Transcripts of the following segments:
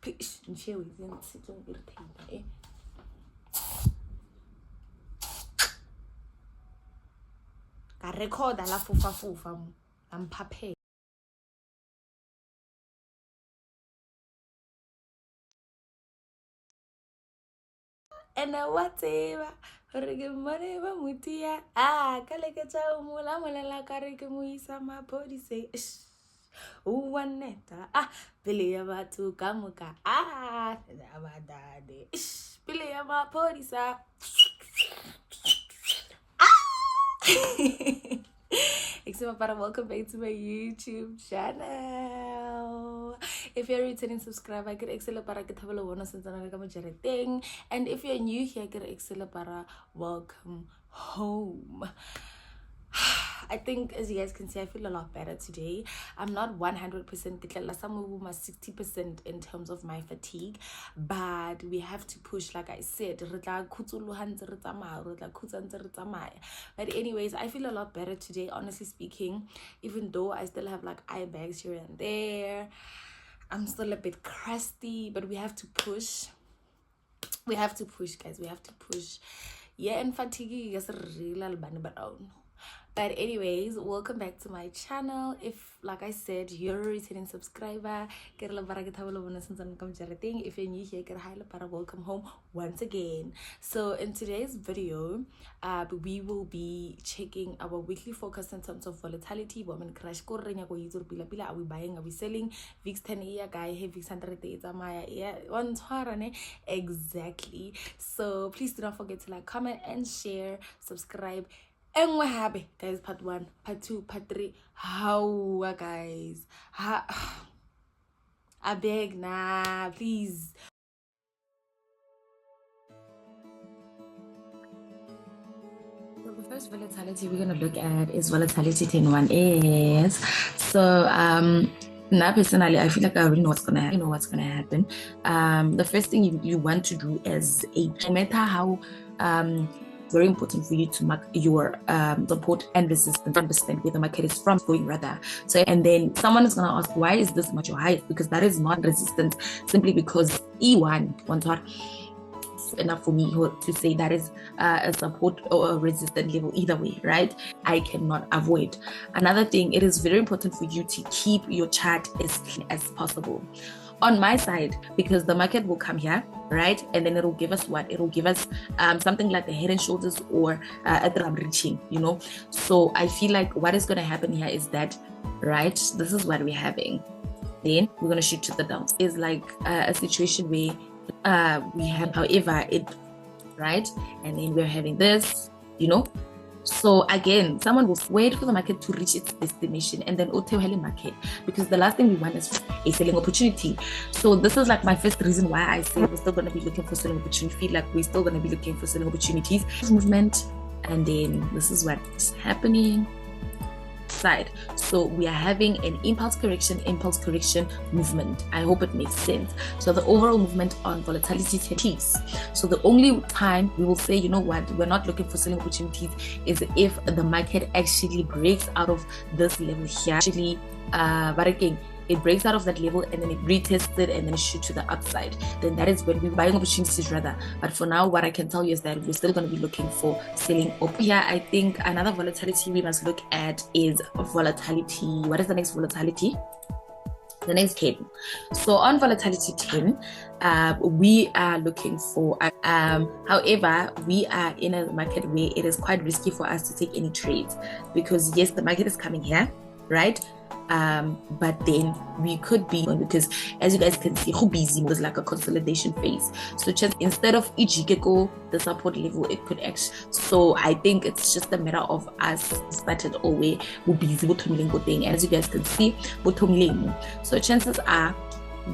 Ka recorda la fufa I'm pape. And whatever re money ba mutia kale ke tsa mola molela ka re ke mo isa mapodisi uwaneta pele ya batho ka moka abadade pele ya mapodisa welcome back to my YouTube channel. If you're a returning subscriber, get excellent para ke thabela bona sentsana le ka mojareteng, and if you're new here, get excellent para welcome home. I think, as you guys can see, I feel a lot better today. I'm not 100%, some of my 60% in terms of my fatigue, but we have to push, like I said. But anyways, I feel a lot better today, honestly speaking, even though I still have like eye bags here and there. I'm still a bit crusty, but we have to push. We have to push, guys. We have to push. Yeah, and fatigue is real, but anyways, welcome back to my channel. If, like I said, you're a returning subscriber, if you're new here, welcome home once again. So in today's video, we will be checking our weekly focus in terms of volatility. Women crash are we buying, are we selling? VIX 10 year guy, VIX 100 exactly. So please do not forget to like, comment, and share, subscribe. And we're happy, guys. Part 1, part 2, part 3. How, guys? I beg, nah, please. So the first volatility we're gonna look at is volatility 10-1 So now personally, I feel like I already know what's gonna happen. The first thing you want to do is no matter how very important for you to mark your support and resistance, understand where the market is from going rather. So, and then someone is going to ask, why is this much your height? Because that is not resistance, simply because E1 enough for me to say that is a support or a resistant level either way, right? I cannot avoid. Another thing, it is very important for you to keep your chart as clean as possible. On my side, because the market will come here, right? And then it'll give us what? It'll give us something like a head and shoulders or a drum reaching, you know? So I feel like what is going to happen here is that, right? This is what we're having. Then we're going to shoot to the downs. It's like a situation where we have, however, it, right? And then we're having this, you know? So again, someone will wait for the market to reach its destination and then the market, because the last thing we want is a selling opportunity. So this is like my first reason why I say we're still going to be looking for selling opportunity. Feel like we're still going to be looking for selling opportunities. Movement, and then this is what's happening. Side. So we are having an impulse correction movement. I hope it makes sense. So the overall movement on volatility piece. So the only time we will say, you know what, we're not looking for selling opportunities is if the market actually breaks out of this level here. Actually, it breaks out of that level and then it retests it and then shoot to the upside. Then that is when we're buying opportunities rather. But for now, what I can tell you is that we're still going to be looking for selling up. Here, I think another volatility we must look at is volatility. What is the next volatility? The next 10. So on volatility 10, we are looking for, however, we are in a market where it is quite risky for us to take any trades, because yes, the market is coming here, right? But then we could be, because as you guys can see, busy was like a consolidation phase. So just instead of Ijikeko, the support level, it could actually, so I think it's just a matter of us started away will be thing. And as you guys can see, so chances are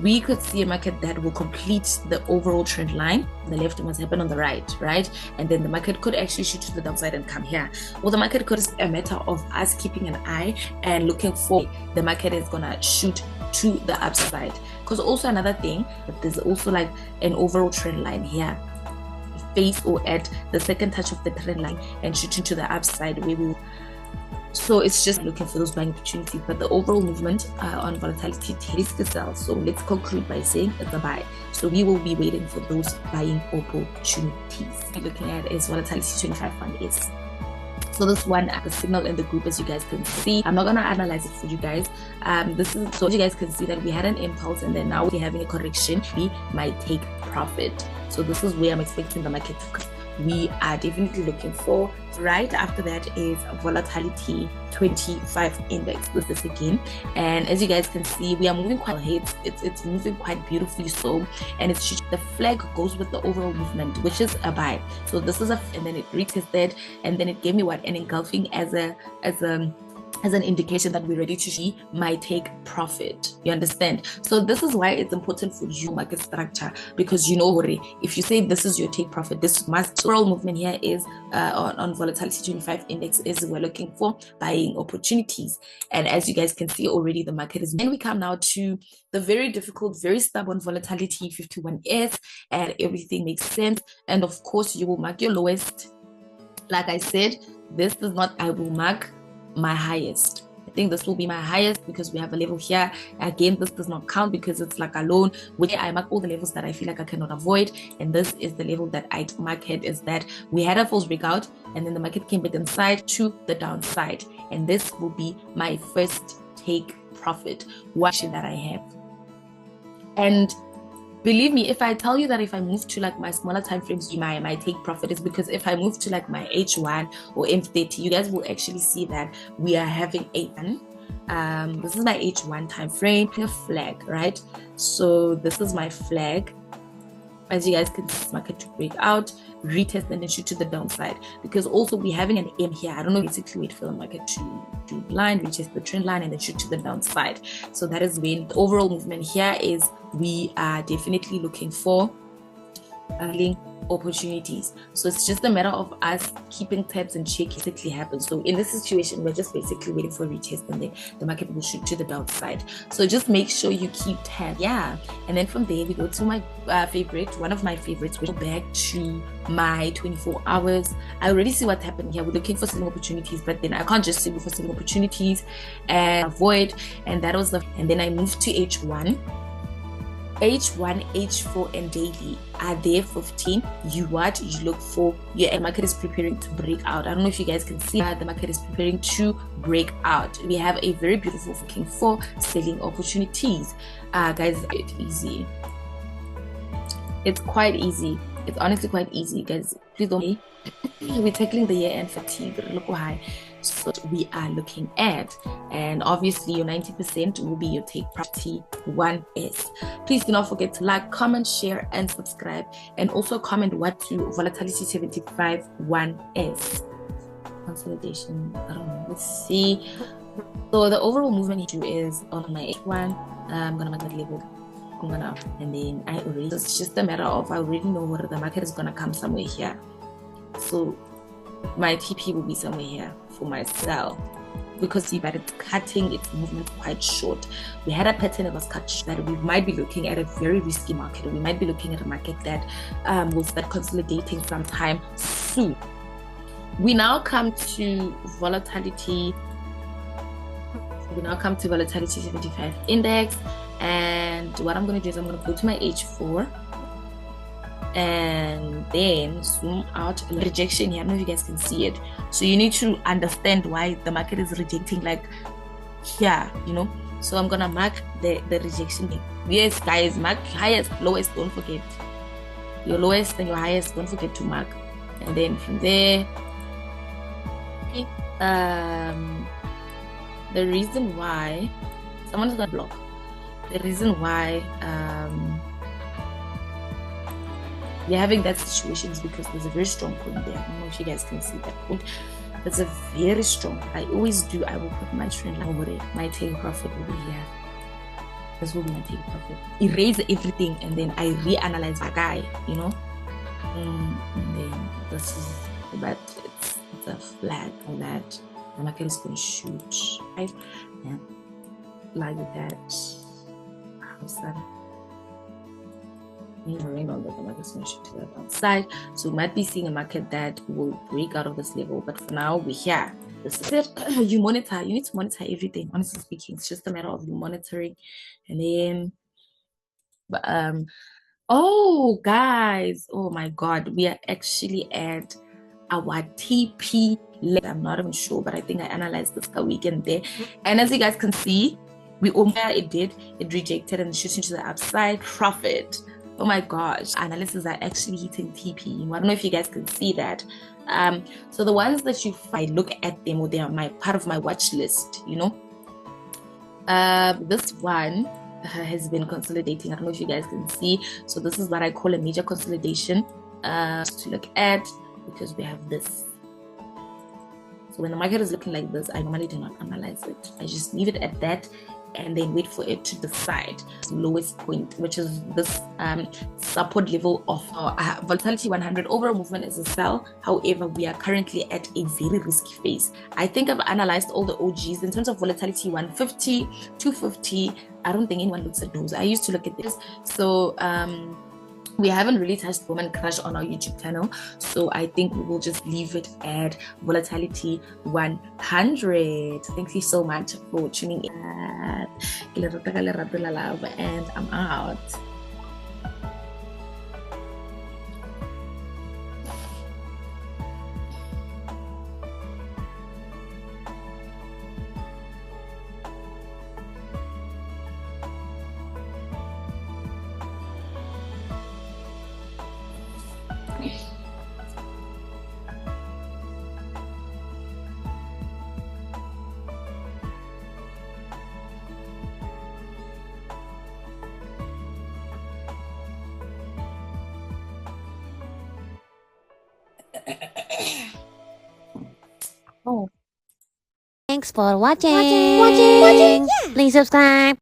we could see a market that will complete the overall trend line. The left must happen on the right, and then the market could actually shoot to the downside and come here. Well, the market could is a matter of us keeping an eye and looking for the market is gonna shoot to the upside. Because also another thing, there's also like an overall trend line here, face or at the second touch of the trend line and shooting to the upside, where we So it's just looking for those buying opportunities. But the overall movement on volatility is the sell. So let's conclude by saying it's a buy. So we will be waiting for those buying opportunities. We're looking at is volatility 25-1S. So this one, the signal in the group, as you guys can see, I'm not going to analyze it for you guys. This is so you guys can see that we had an impulse and then now we're having a correction. We might take profit. So this is where I'm expecting the market to come. We are definitely looking for. Right after that is volatility 25 index. This is again, and as you guys can see, we are moving quite ahead. It's moving quite beautifully. So, and it's just, the flag goes with the overall movement, which is a buy. So this is and then it retested, and then it gave me what an engulfing as an indication that we're ready to see might take profit. You understand? So this is why it's important for you market structure, because you know if you say this is your take profit, this must overall movement here is on volatility 25 index is we're looking for buying opportunities. And as you guys can see already, the market is. Then we come now to the very difficult, very stubborn volatility 51S, and everything makes sense. And of course, you will mark your lowest. Like I said, this is not, I will mark my highest. I think this will be my highest because we have a level here. Again, this does not count because it's like a loan where I mark all the levels that I feel like I cannot avoid, and this is the level that I mark it, is that we had a false breakout and then the market came back inside to the downside, and this will be my first take profit watching that I have. And believe me, if I tell you that if I move to like my smaller time frames, my take profit is because if I move to like my H1 or M30, you guys will actually see that we are having a this is my H1 time frame, a flag, right? So this is my flag. As you guys can see, market to break out, retest, and then shoot to the downside. Because also we're having an M here. I don't know, basically wait for the market to blind, retest the trend line, and then shoot to the downside. So that is when the overall movement here is we are definitely looking for opportunities. So it's just a matter of us keeping tabs and check basically happens. So in this situation, we're just basically waiting for a retest and then the market will shoot to the downside. So just make sure you keep tabs. Yeah. And then from there we go to my favorite, one of my favorites. We go back to my 24 hours. I already see what happened here. We're looking for selling opportunities, but then I can't just see for selling opportunities and avoid. And that was and then I moved to H1. H1, H4, and daily are there 15. You look for your market is preparing to break out. I don't know if you guys can see that the market is preparing to break out. We have a very beautiful looking for selling opportunities. Guys, it's easy. It's quite easy. It's honestly quite easy, guys. Please don't. We're tackling the year-end fatigue. Look high. So we are looking at, and obviously your 90% will be your take property 1S. Please do not forget to like, comment, share, and subscribe, and also comment what to volatility 75 1S consolidation. I don't know. Let's see. So the overall movement here is on my H1. I'm gonna make that label. And then it's just a matter of I already know where the market is gonna come somewhere here. So my TP will be somewhere here for my sell, because see, but it's cutting its movement quite short. We had a pattern that was cut short, that we might be looking at a very risky market. We might be looking at a market that will start consolidating sometime soon. We now come to volatility. We now come to volatility 75 index, and what I'm going to do is I'm going to go to my H4 and then zoom out. Rejection here. I don't know if you guys can see it. So you need to understand why the market is rejecting, like here, you know. So I'm gonna mark the rejection. Yes, guys, mark highest, lowest. Don't forget your lowest and your highest. Don't forget to mark, and then from there, okay. The reason why someone's gonna block. The reason why we're having that situation is because there's a very strong point there. I don't know if you guys can see that point. There's a very strong. I always do. I will put my trend line over it. My take profit will be here. This will be my take profit. Erase everything and then I reanalyze my guy. You know. And then this is, but it's a flag on that. The market is going to shoot. Right? Yeah. Like that. How's that? Rain on the market is going to shoot to the downside. So we might be seeing a market that will break out of this level, but for now we're here. this is it. You monitor. You need to monitor everything. Honestly speaking, it's just a matter of you monitoring, and then, oh guys, oh my God, we are actually at our TP. I'm not even sure, but I think I analyzed this a weekend there, and as you guys can see, it rejected and shoots into the upside profit. Oh my gosh, analysis are actually hitting TP. I don't know if you guys can see that. So the ones that I look at them, or they are part of my watch list, this one has been consolidating. I don't know if you guys can see. So this is what I call a major consolidation to look at, because we have this. So when the market is looking like this, I normally do not analyze it. I just leave it at that and then wait for it to decide the lowest point, which is this support level of volatility 100. Overall movement is a sell. However, we are currently at a very risky phase. I think I've analyzed all the OGs in terms of volatility 150, 250. I don't think anyone looks at those. I used to look at this. So we haven't really touched Woman Crush on our YouTube channel, so I think we will just leave it at volatility 100. Thank you so much for tuning in, and I'm out. Oh. Thanks for watching. Yeah. Please subscribe.